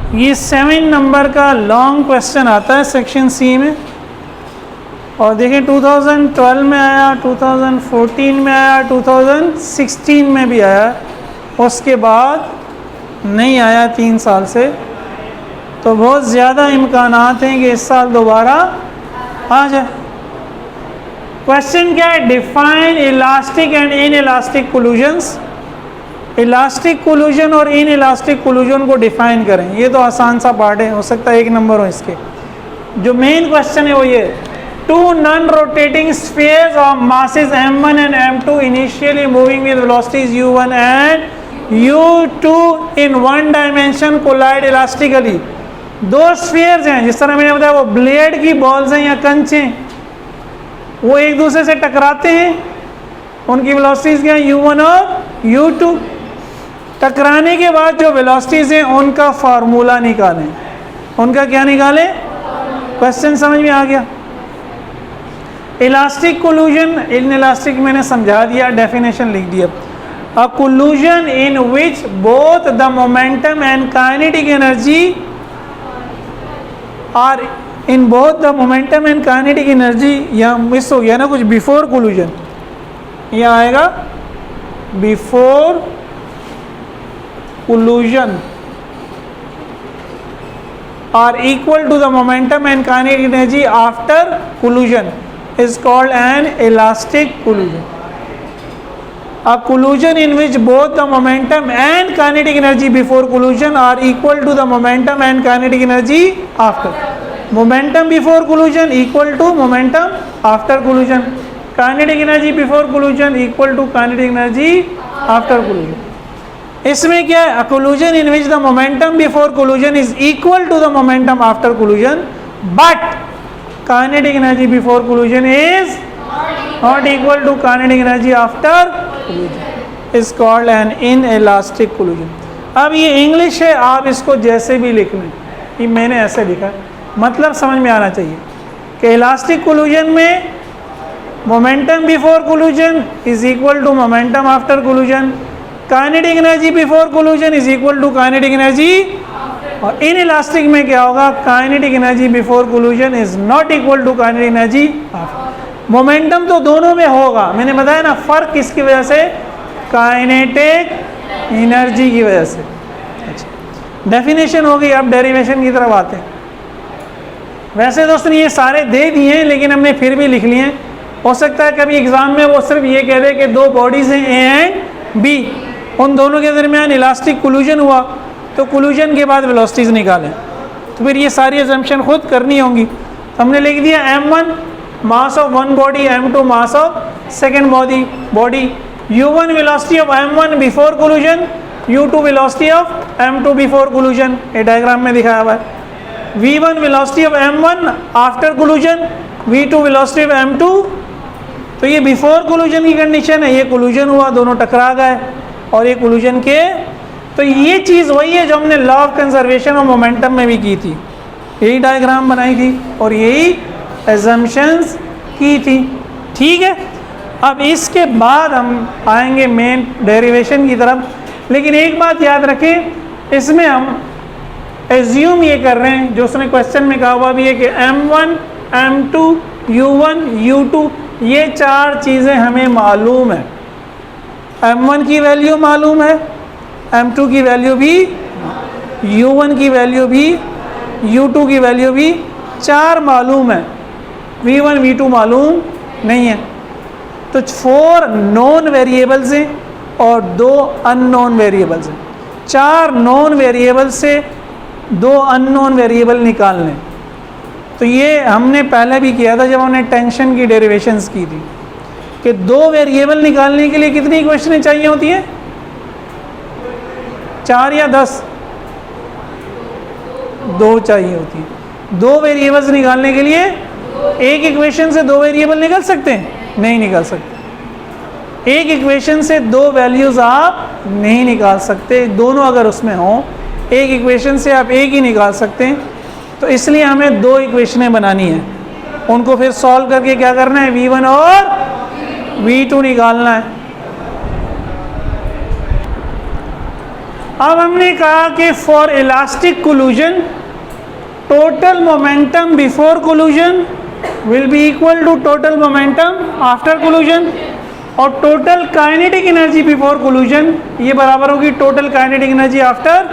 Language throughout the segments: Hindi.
ये 7 नंबर का लॉन्ग क्वेश्चन आता है सेक्शन सी में, और देखें 2012 में आया, 2014 में आया, 2016 में भी आया, उसके बाद नहीं आया 3 साल से। तो बहुत ज़्यादा इम्कानात हैं कि इस साल दोबारा आ जाए। क्वेश्चन क्या है? Define elastic and inelastic collisions. Elastic collision और इन इलास्टिक कोल्यूशन को डिफाइन करें। ये तो आसान सा पार्ट है, हो सकता है 1 नंबर हो इसके। जो मेन क्वेश्चन है वो ये, two non rotating spheres of masses m1 and m2 initially moving with velocities u1 and u2 in one dimension collide elastically. 2 spheres हैं, जिस तरह मैंने बताया वो ब्लेड की बॉल्स हैं या कंच हैं, वो एक दूसरे से टकराते हैं, उनकी वेलोसिटीज क्या है? u1 और u2। टकराने के बाद जो वेलोसिटीज हैं उनका फार्मूला निकालें। उनका क्या निकालें? क्वेश्चन समझ में आ गया? इलास्टिक कोल्यूशन, इन इलास्टिक मैंने समझा दिया, डेफिनेशन लिख दिया। A collision in which both the momentum and kinetic energy are in both the momentum and kinetic energy, यहाँ मिस हो गया ना कुछ, बिफोर कोल्यूशन, यहाँ आएगा before collision are equal to the momentum and kinetic energy after collision is called an elastic collision. A collision in which both the momentum and kinetic energy before collision are equal to the momentum and kinetic energy after. Momentum before collision equal to momentum after collision. Kinetic energy before collision equal to kinetic energy after collision. इसमें क्या है? Collision in which the momentum before collision is equal to the momentum after collision, but kinetic energy before collision is not equal to kinetic energy after collision, is called an inelastic collision. अब ये इंग्लिश है, आप इसको जैसे भी लिख लें, ये मैंने ऐसे लिखा, मतलब समझ में आना चाहिए कि इलास्टिक कोल्यूशन में momentum before collision is equal to momentum after collision, kinetic energy before collision is equal to kinetic energy, और इन इलास्टिक में क्या होगा? Kinetic energy before collision is not equal to kinetic energy after. Momentum तो दोनों में होगा, मैंने बताया ना, फर्क किसकी वजह से? काइनेटिक एनर्जी की वजह से। अच्छा, डेफिनेशन हो गई, अब डेरिवेशन की तरफ आते हैं। वैसे दोस्तों ये सारे दे दिए हैं, लेकिन हमने फिर भी लिख लिए हैं। हो सकता है कभी एग्जाम में वो सिर्फ ये कह दे कि 2 बॉडीज हैं ए एंड बी, उन दोनों के दरमियान इलास्टिक कोल्यूशन हुआ, तो कोल्यूशन के बाद वेलोसिटीज निकालें, तो फिर ये सारी असम्पशन खुद करनी होंगी। तो हमने लिख दिया m1 mass of one body, m2 mass of second body, u1 velocity of m1 before collision, u2 velocity of m2 before collision, ये डायग्राम में दिखाया हुआ है। v1 velocity of m1 after collision, v2 velocity of m2, तो ये बिफोर कोल्यूशन की कंडीशन है, ये कोल्यूशन हुआ, दोनों टकरा गए, और ये कोल्यूशन के, तो ये चीज़ वही है जो हमने लॉ ऑफ कंजर्वेशन और मोमेंटम में भी की थी, यही डायग्राम बनाई थी और यही असम्पशंस की थी। ठीक है, अब इसके बाद हम आएंगे मेन डेरिवेशन की तरफ। लेकिन एक बात याद रखें, इसमें हम एज्यूम ये कर रहे हैं, जो उसने क्वेश्चन में कहा हुआ भी है कि m1, m2, u1, u2, ये 4 चीज़ें हमें मालूम है। m1 की वैल्यू मालूम है, m2 की वैल्यू भी, u1 की वैल्यू भी, u2 की वैल्यू भी, 4 मालूम है, v1 v2 मालूम नहीं है। तो 4 नॉन वेरिएबल्स हैं और 2 अननोन वेरिएबल्स हैं। 4 नॉन वेरिएबल से 2 अननोन वेरिएबल निकालने, तो ये हमने पहले भी किया था जब हमने टेंशन की डेरिवेशंस की थी, कि 2 वेरिएबल निकालने के लिए कितनी इक्वेशनें चाहिए होती हैं? 4 या 10? 2 चाहिए होती है। 2 वेरिएबल्स निकालने के लिए एक इक्वेशन से 2 वेरिएबल निकल सकते हैं? नहीं निकाल सकते। एक इक्वेशन से 2 वैल्यूज़ आप नहीं निकाल सकते, दोनों अगर उसमें हों, एक इक्वेशन से आप एक ही निकाल सकते हैं। तो इसलिए हमें 2 इक्वेशनें बनानी है, उनको फिर सॉल्व करके क्या करना है? v1 और v2 निकालना है। अब हमने कहा कि for elastic collision total momentum before collision will be equal to total momentum after collision, और total kinetic energy before collision ये बराबर होगी टोटल काइनेटिक एनर्जी आफ्टर।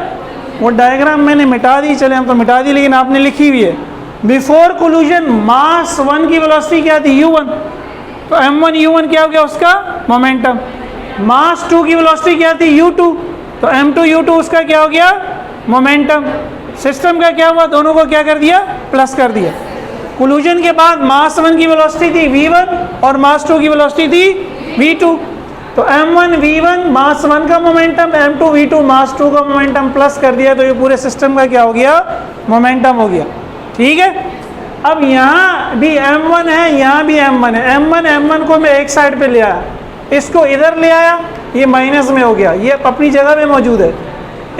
वो डायग्राम मैंने मिटा दी, चले हम तो मिटा दी, लेकिन आपने लिखी हुई है। बिफोर कोल्यूजन मास 1 की वेलोसिटी क्या थी u1, तो m1 u1 क्या हो गया उसका मोमेंटम। मास 2 की वेलोसिटी क्या थी u2, तो m2 u2 उसका क्या हो गया मोमेंटम। सिस्टम का क्या हुआ, दोनों को क्या कर दिया प्लस कर दिया। कोल्यूजन के बाद मास 1 की वेलोसिटी थी v1 और मास 2 की वेलोसिटी थी v2, तो m1 v1 मास 1 का मोमेंटम, m2 v2 मास 2 का मोमेंटम प्लस कर दिया, तो ये पूरे सिस्टम का क्या हो गया मोमेंटम हो गया। ठीक है, अब यहाँ भी m1 है, यहाँ भी m1 है। m1 को मैं एक साइड पे ले आया, इसको इधर ले आया, ये माइनस में हो गया, ये अपनी जगह पे मौजूद है।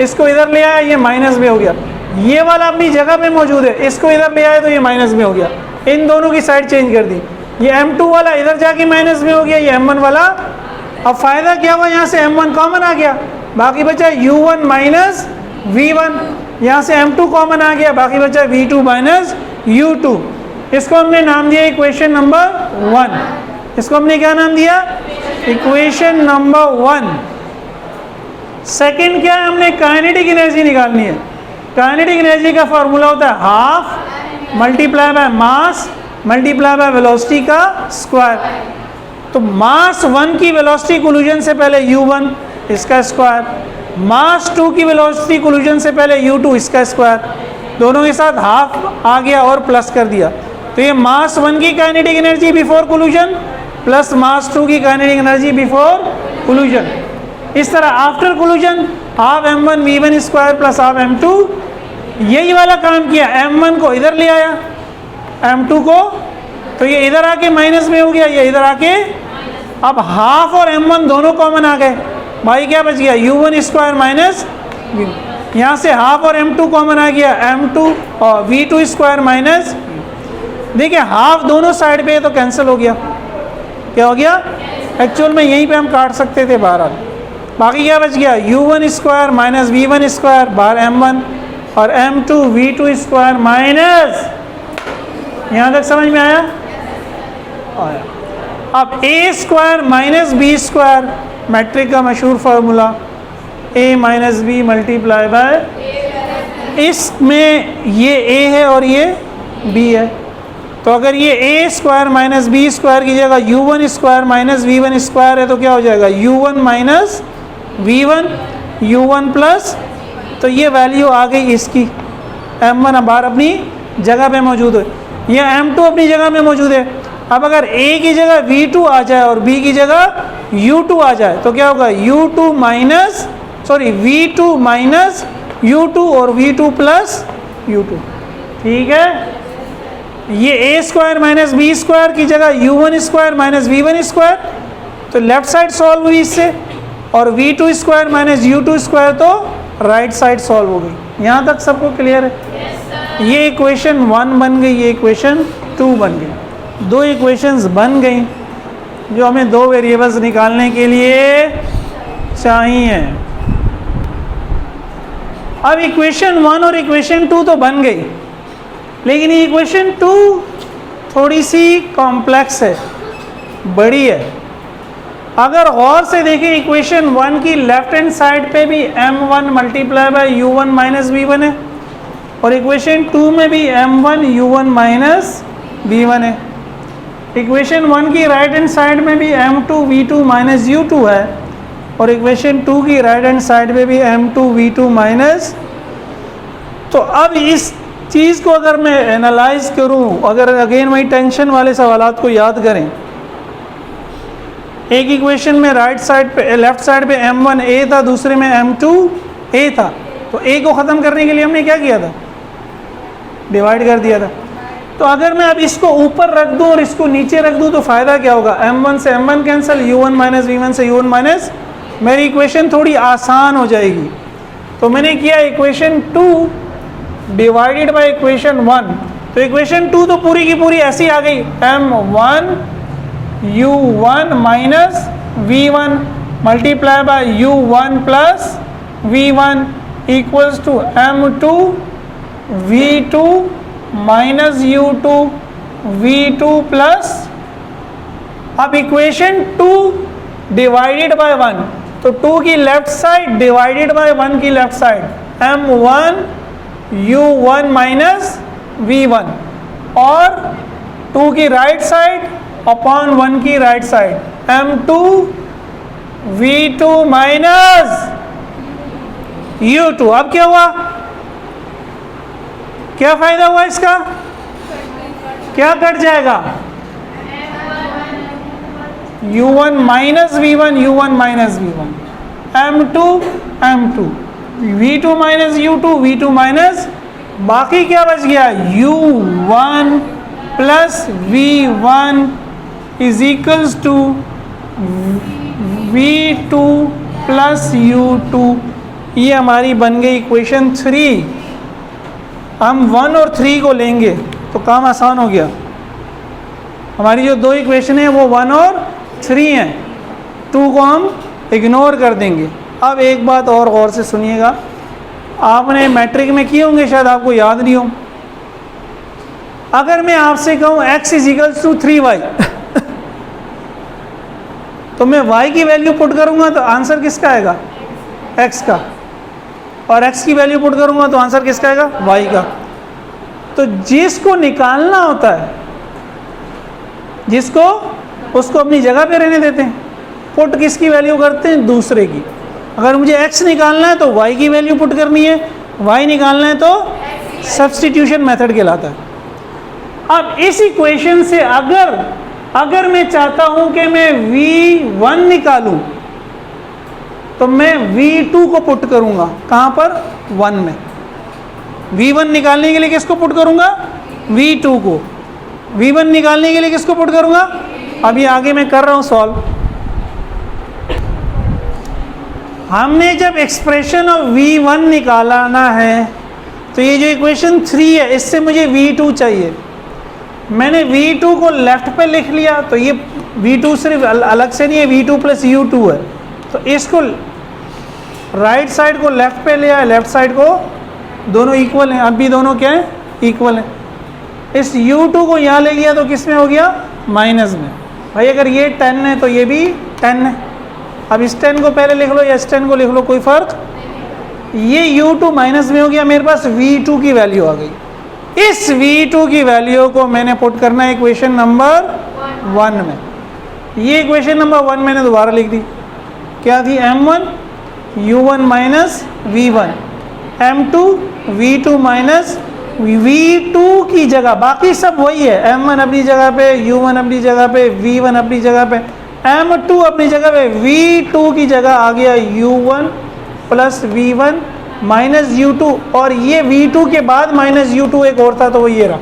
इसको इधर ले आया, ये माइनस में हो गया। ये वाला अपनी जगह पे मौजूद है, इसको इधर ले आया तो ये माइनस में हो गया। इन दोनों की साइड चेंज कर दी, ये m2 वाला इधर जाके माइनस में हो गया, ये m1 वाला। अब फायदा क्या हुआ, यहाँ से m1 कॉमन आ गया, बाकी बचा u1 माइनस v1। यहाँ से m2 कॉमन आ गया, बाकी बचा v2 माइनस u2। इसको हमने नाम दिया इक्वेशन नंबर 1। इसको हमने क्या नाम दिया, इक्वेशन नंबर 1। सेकंड क्या है, हमने काइनेटिक एनर्जी निकालनी है। काइनेटिक एनर्जी का फॉर्मूला होता है half multiply by mass multiply by velocity का स्क्वायर। तो मास 1 की वेलोसिटी कोल्यूजन से पहले u1 इसका स्क्वायर, मास 2 की वेलोसिटी कोल्यूजन से पहले u2 इसका स्क्वायर, दोनों के साथ हाफ आ गया और प्लस कर दिया। तो ये मास 1 की kinetic energy before collusion plus mass 2 की काइनेटिक एनर्जी बिफोर कोल्यूजन। इस तरह after collusion half m1 v1 square plus half m2। यही वाला काम किया, m1 को इधर ले आया, m2 को, तो ये इधर आके माइनस में हो गया, ये इधर आके, अब हाफ और m1 दोनों कॉमन आ गए, भाई क्या बच गया u1 स्क्वायर माइनस, यहाँ से हाफ और m2 कॉमन आ गया, m2 और v2 स्क्वायर माइनस। देखिए हाफ दोनों साइड पे तो कैंसिल हो गया, क्या हो गया, एक्चुअल में यहीं पे हम काट सकते थे बाहर। बाकी क्या बच गया u1 square minus v1 square बाहर m1 और m2 v2 स्क्वायर माइनस। यहाँ तक समझ में आया? आया। अब a square minus B square, matric का मशहूर formula, a minus B multiply by, इसमें ये a है और ये b है, तो अगर ये a square minus B square की जगह u1 square minus v1 square है तो क्या हो जाएगा u1 minus v1 u1 plus, तो ये वैल्यू आ गई इसकी, m1 बाहर अपनी जगह पे मौजूद है, ये m2 अपनी जगह में मौजूद है। अब अगर a की जगह v2 आ जाए और b की जगह u2 आ जाए तो क्या होगा u2 minus v2 minus u2 और v2 प्लस u2। ठीक है, ये a square minus B square की जगह u1 square minus v1 square, तो लेफ्ट साइड सॉल्व हुई इससे, और v2 square minus u2 square तो राइट साइड सॉल्व हो गई। यहाँ तक सबको क्लियर है? ये इक्वेशन 1 बन गई, ये इक्वेशन 2 बन गई। दो इक्वेशंस बन गई जो हमें दो वेरिएबल्स निकालने के लिए चाहिए। अब इक्वेशन 1 और इक्वेशन 2 तो बन गई, लेकिन ये इक्वेशन 2 थोड़ी सी कॉम्प्लेक्स है, बड़ी है। अगर गौर से देखें इक्वेशन 1 की लेफ्ट हैंड साइड पे भी m1 multiply by u1 minus v1 है, और इक्वेशन 2 में भी m1 u1 माइनस v1 है। इक्वेशन 1 की राइट हैंड साइड में भी m2 v2 माइनस u2 है, और इक्वेशन 2 की राइट हैंड साइड में भी m2 v2 माइनस। तो अब इस चीज़ को अगर मैं एनालाइज करूं, अगर अगेन वही टेंशन वाले सवालात को याद करें, एक इक्वेशन में राइट साइड पे लेफ्ट साइड पे m1 a था, दूसरे में m2 a था, तो a को ख़त्म करने के लिए हमने क्या किया था, डिवाइड कर दिया था। तो अगर मैं अब इसको ऊपर रख दूं और इसको नीचे रख दूं तो फ़ायदा क्या होगा, m1 से m1 cancel, u1 minus v1 से u1 माइनस, मेरी इक्वेशन थोड़ी आसान हो जाएगी। तो मैंने किया इक्वेशन 2 डिवाइडेड बाय इक्वेशन 1, तो इक्वेशन 2 तो पूरी की पूरी ऐसी आ गई, m1 u1 minus v1 multiply by u1 plus V1 equals to M2 V2 minus U2 V2 plus, अब इक्वेशन 2 डिवाइडेड बाय 1, तो 2 की लेफ्ट साइड डिवाइडेड बाय 1 की left side, M1 U1 minus V1, और 2 की राइट साइड अपॉन 1 की right side, M2 V2 minus U2। अब क्या हुआ, क्या फायदा हुआ इसका, क्या कट जाएगा, U1 minus V1 U1 minus V1, M2 M2 V2 minus U2 V2 minus, बाकी क्या बच गया, U1 plus V1 is equals to V2 plus U2। ये हमारी बन गई इक्वेशन 3। हम 1 और 3 को लेंगे तो काम आसान हो गया। हमारी जो दो इक्वेशन है वो 1 और 3 हैं, 2 को हम इग्नोर कर देंगे। अब एक बात और गौर से सुनिएगा, आपने मैट्रिक में किए होंगे, शायद आपको याद नहीं हो। अगर मैं आपसे कहूँ x is equals to 3y तो मैं y की वैल्यू पुट करूँगा तो आंसर किसका आएगा, x का, और x की वैल्यू पुट करूँगा तो आंसर किसका आएगा, y का। तो जिसको निकालना होता है, जिसको उसको अपनी जगह पे रहने देते हैं, पुट किसकी वैल्यू करते हैं, दूसरे की। अगर मुझे x निकालना है तो y की वैल्यू पुट करनी है, y निकालना है तो सब्स्टिट्यूशन मेथड कहलाता है। अब इस इक्वेशन से अगर मैं चाहता हूं कि मैं v1 निकालूं तो मैं v2 को पुट करूंगा, कहां पर, 1 में। v1 निकालने के लिए किसको पुट करूंगा, v2 को। v1 निकालने के लिए किसको पुट करूंगा, अभी आगे मैं कर रहा हूं सॉल्व। हमने जब एक्सप्रेशन ऑफ v1 निकालना है तो ये जो इक्वेशन 3 है इससे मुझे v2 चाहिए। मैंने v2 को लेफ्ट पे लिख लिया, तो ये v2 सिर्फ अलग से नहीं है, v2 प्लस u2 है। तो इसको राइट साइड को लेफ्ट पे ले आया, लेफ्ट साइड को, दोनों इक्वल हैं, अब भी दोनों क्या है, इक्वल हैं। इस u2 को यहाँ ले गया तो किस में हो गया, माइनस में। भाई अगर ये 10 है तो ये भी 10 है। अब इस 10 को पहले लिख लो या इस 10 को लिख लो, कोई फर्क, ये u2 माइनस में हो गया, मेरे पास v2 की वैल्यू आ गई। इस v2 की वैल्यू को मैंने पुट करना है इक्वेशन नंबर 1 में। ये इक्वेशन नंबर 1 मैंने दोबारा लिख दी, क्या थी, m1 u1 minus v1, m2 v2 minus v2 की जगह बाकी सब वही है, m1 अपनी जगह पे, u1 अपनी जगह पे, v1 अपनी जगह पे, m2 अपनी जगह पे, v2 की जगह आ गया u1 plus v1 minus u2, और ये v2 के बाद माइनस u2 एक और था तो वो ये रहा।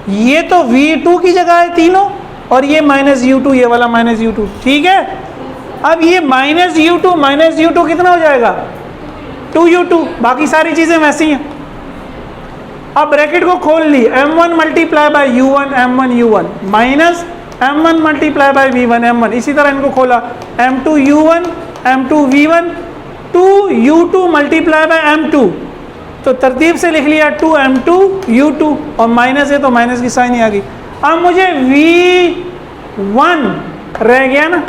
ये तो v2 की जगह है तीनों, और ये माइनस u2, ये वाला माइनस u2, ठीक है। अब ये माइनस u2 कितना हो जाएगा, 2u2, बाकी सारी चीज़ें वैसी हैं। अब ब्रैकेट को खोल ली, m1 multiply by u1 m1 u1 minus m1 multiply by v1 m1, इसी तरह इनको खोला, m2 u1 m2 v1 2u2 multiply by m2, तो तरतीब से लिख लिया 2m2 u2, और माइनस है तो माइनस की साइन ही आ गई। अब मुझे v1 रह गया ना,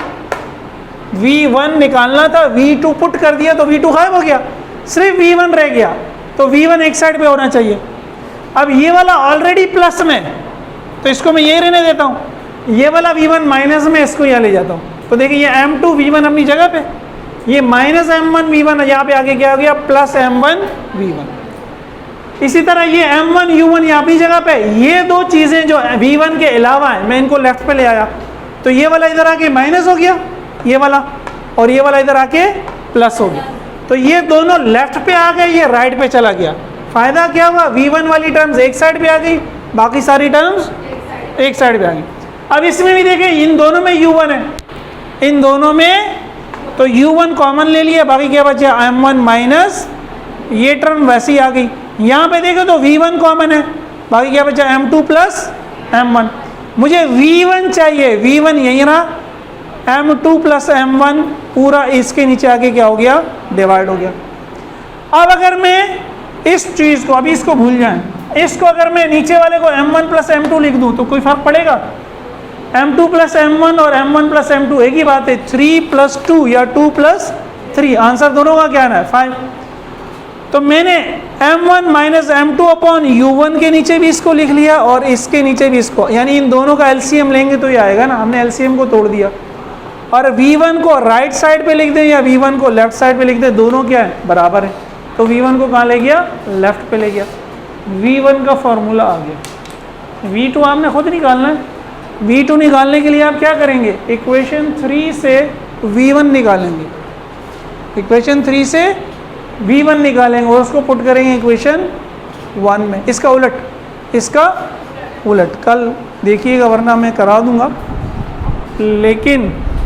v1 निकालना था, v2 पुट कर दिया तो v2 गायब हो गया, सिर्फ v1 रह गया, तो v1 एक साइड पे होना चाहिए। अब ये वाला ऑलरेडी प्लस में, तो इसको मैं ये रहने देता हूँ, ये वाला v1 माइनस में, इसको यहाँ ले जाता हूँ। तो देखिए ये m2 v1 अपनी जगह पे, ये माइनस m1 v1 यहाँ पे आगे क्या हो गया, प्लस m1 v1। इसी तरह ये m1 u1 यहाँ अपनी जगह पे, ये दो चीज़ें जो v1 के अलावा है, मैं इनको लेफ्ट पे ले आया, तो ये वाला इधर आके माइनस हो गया, ये वाला, और ये वाला इधर आके प्लस हो गया। तो ये दोनों लेफ्ट पे आ गए, ये राइट पे चला गया। फ़ायदा क्या हुआ, v1 वाली टर्म्स एक साइड पे आ गई, बाकी सारी टर्म्स एक साइड पे आ गई। अब इसमें भी देखें, इन दोनों में u1 है, इन दोनों में, तो u1 कॉमन ले लिया, बाकी क्या बचा, m1 माइनस, ये टर्म वैसी आ गई। यहाँ पे देखो तो v1 कॉमन है, बाकी क्या बचा, m2 प्लस m1। मुझे v1 चाहिए, v1 यहीं रहा, m2 प्लस m1 पूरा इसके नीचे आके क्या हो गया, डिवाइड हो गया। अब अगर मैं इस चीज़ को, अभी इसको भूल जाएं, इसको अगर मैं नीचे वाले को m1 प्लस m2 लिख दूं तो कोई फर्क पड़ेगा? m2 प्लस m1 और m1 प्लस m2 एक ही बात है, 3 प्लस 2 या 2 प्लस 3, आंसर दोनों का क्या है 5। तो मैंने m1 minus m2 upon u1 के नीचे भी इसको लिख लिया और इसके नीचे भी इसको, यानी इन दोनों का एलसीएम लेंगे तो ये आएगा ना, हमने एलसीएम को तोड़ दिया। और v1 को राइट साइड पे लिख दें या v1 को लेफ्ट साइड पे लिख दें, दोनों क्या है, बराबर है। तो v1 को कहाँ ले गया, लेफ्ट पे ले गया। v1 का फॉर्मूला आ गया। v2 आपने खुद निकालना है। v2 निकालने के लिए आप क्या करेंगे, इक्वेशन 3 से v1 निकालेंगे, इक्वेशन 3 से v1 निकालेंगे और उसको पुट करेंगे इक्वेशन 1 में। इसका उलट, इसका उलट कल देखिएगा, वरना मैं करा दूंगा। लेकिन